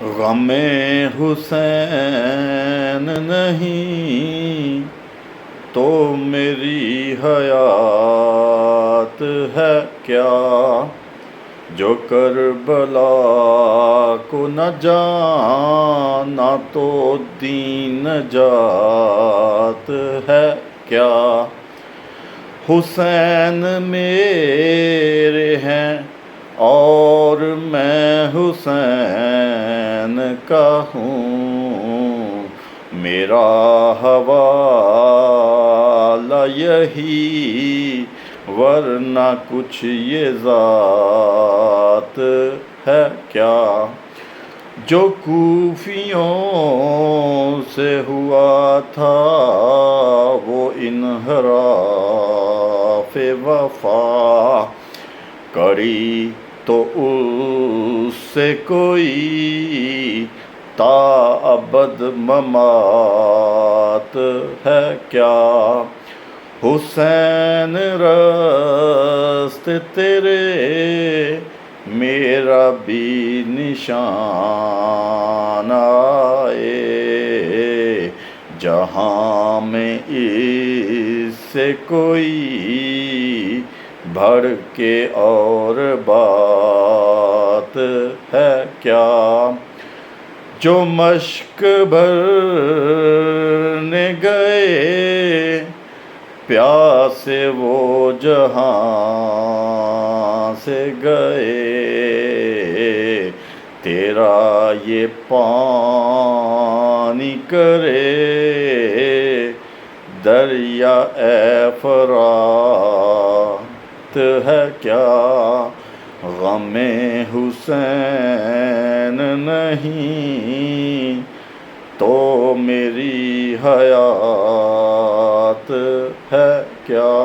غم حسین نہیں تو میری حیات ہے کیا، جو کربلا کو نہ جانا تو دین نجات ہے کیا۔ حسین میرے ہیں اور میں حسین کا ہوں، میرا حوالہ یہی ورنہ کچھ یہ ذات ہے کیا۔ جو کوفیوں سے ہوا تھا وہ انحراف وفا، کری تو اس سے کوئی تا ابد ممات ہے کیا۔ حسین رست تیرے میرا بھی نشان آئے، جہاں میں اس سے کوئی بڑھ کے اور بات ہے کیا۔ جو مشک بھرنے گئے پیاسے وہ جہاں سے گئے، تیرا یہ پانی کرے دریا فرات ہے کیا۔ غم حسین نہیں تو میری حیات ہے کیا۔